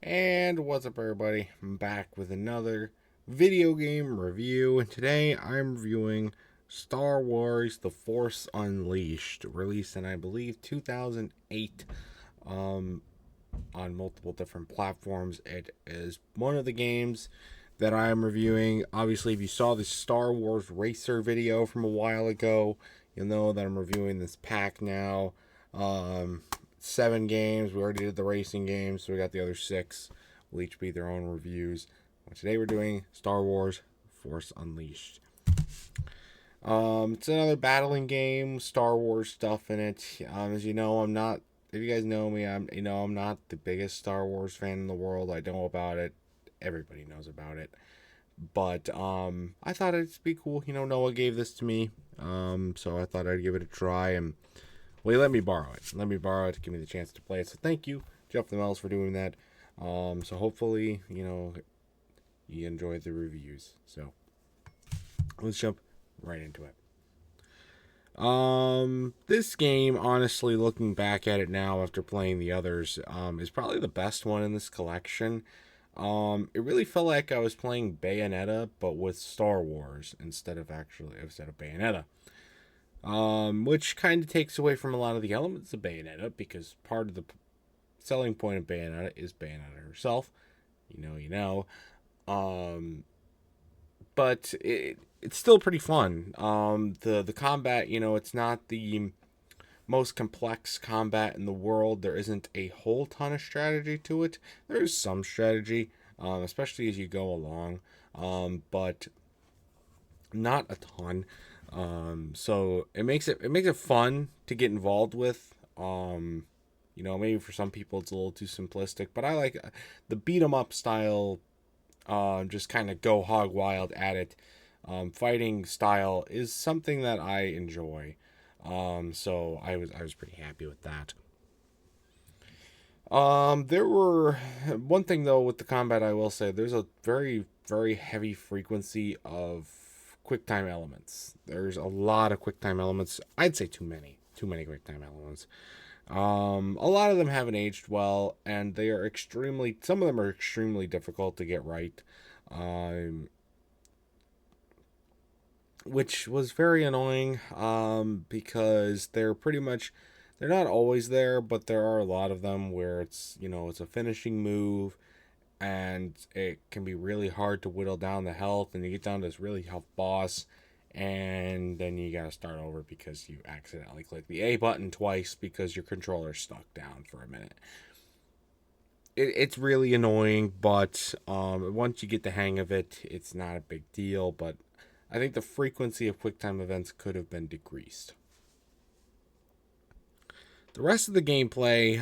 And what's up, everybody? I'm back with another video game review, and today I'm reviewing Star Wars The Force Unleashed, released in, I believe, 2008 um, on multiple different platforms. It is one of the games that I'm reviewing. Obviously, if you saw the Star Wars Racer video from a while ago, you'll know that I'm reviewing this pack now. Um, 7 games. We already did the racing games, so we got the other 6. Will each be their own reviews. Today we're doing Star Wars Force Unleashed. It's another battling game, Star Wars stuff in it. As you know, I'm not. If you guys know me, I'm not the biggest Star Wars fan in the world. I know about it. Everybody knows about it. But I thought it'd be cool. Noah gave this to me. So I thought I'd give it a try, and well, he let me borrow it. Let me borrow it to give me the chance to play it. So thank you, Jeffofthemellows, for doing that. So hopefully, you enjoy the reviews. So let's jump right into it. This game, honestly, looking back at it now after playing the others, is probably the best one in this collection. It really felt like I was playing Bayonetta, but with Star Wars instead of Bayonetta. Which kind of takes away from a lot of the elements of Bayonetta, because part of the selling point of Bayonetta is Bayonetta herself. You know. Um, but it's still pretty fun. The combat, it's not the most complex combat in the world. There isn't a whole ton of strategy to it. There is some strategy, especially as you go along, but not a ton. So it makes it fun to get involved with. Maybe for some people it's a little too simplistic, but I like the beat 'em up style. Just kind of go hog wild at it. Fighting style is something that I enjoy. So I was pretty happy with that. There were one thing though with the combat. I will say there's a very very heavy frequency of QuickTime elements. There's a lot of QuickTime elements. I'd say too many QuickTime elements. A lot of them haven't aged well, and they are some of them are extremely difficult to get right. Um, which was very annoying, because they're not always there, but there are a lot of them where it's a finishing move, and it can be really hard to whittle down the health, and you get down to this really tough boss, and then you gotta start over because you accidentally clicked the A button twice because your controller's stuck down for a minute. It's really annoying, but once you get the hang of it, it's not a big deal. But I think the frequency of QuickTime events could have been decreased. The rest of the gameplay,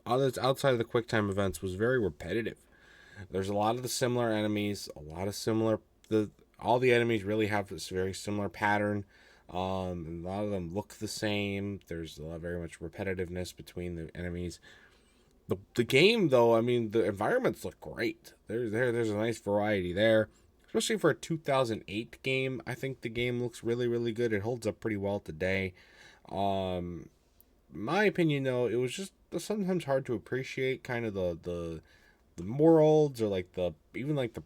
outside of the QuickTime events, was very repetitive. There's a lot of the similar enemies, all the enemies really have this very similar pattern. And a lot of them look the same. There's very much repetitiveness between the enemies. The game, though, I mean, the environments look great. There's a nice variety there, especially for a 2008 game. I think the game looks really really good. It holds up pretty well today. My opinion, though, it was just sometimes hard to appreciate kind of the worlds, or like the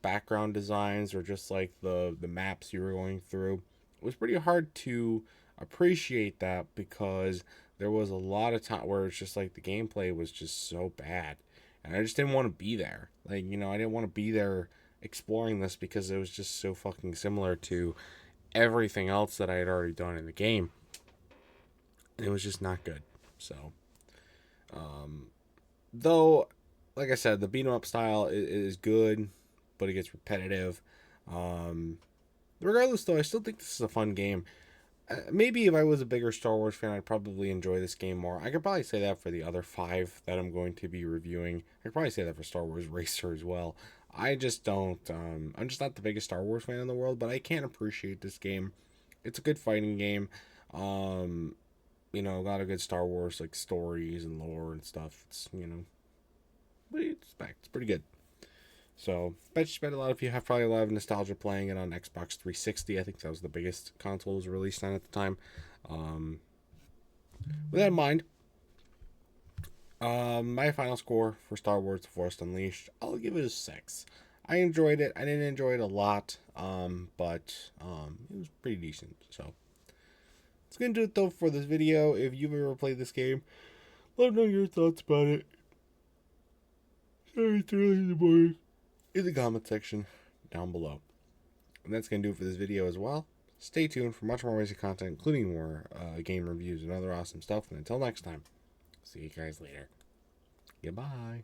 background designs, or just like the maps you were going through. It was pretty hard to appreciate that because there was a lot of time where it's just like the gameplay was just so bad, and I just didn't want to be there. I didn't want to be there exploring this because it was just so fucking similar to everything else that I had already done in the game, and it was just not good. So, though, like I said, the beat 'em up style is good, but it gets repetitive. Um, Regardless, though, I still think this is a fun game. Maybe if I was a bigger Star Wars fan, I'd probably enjoy this game more. I could probably say that for the other 5 that I'm going to be reviewing. I could probably say that for Star Wars Racer as well. I just don't. I'm just not the biggest Star Wars fan in the world, but I can appreciate this game. It's a good fighting game. A lot of good Star Wars like stories and lore and stuff. What do you expect? It's pretty good. So, bet a lot of you have probably a lot of nostalgia playing it on Xbox 360. I think that was the biggest console it was released on at the time. Um, with that in mind, My final score for Star Wars The Force Unleashed, I'll give it a 6. I enjoyed it. I didn't enjoy it a lot, but it was pretty decent. So, it's going to do it though for this video. If you've ever played this game, let me know your thoughts about it. Sorry, it's early in the morning. In the comment section down below. And that's going to do it for this video as well. Stay tuned for much more amazing content, including more game reviews and other awesome stuff. And until next time, see you guys later. Goodbye.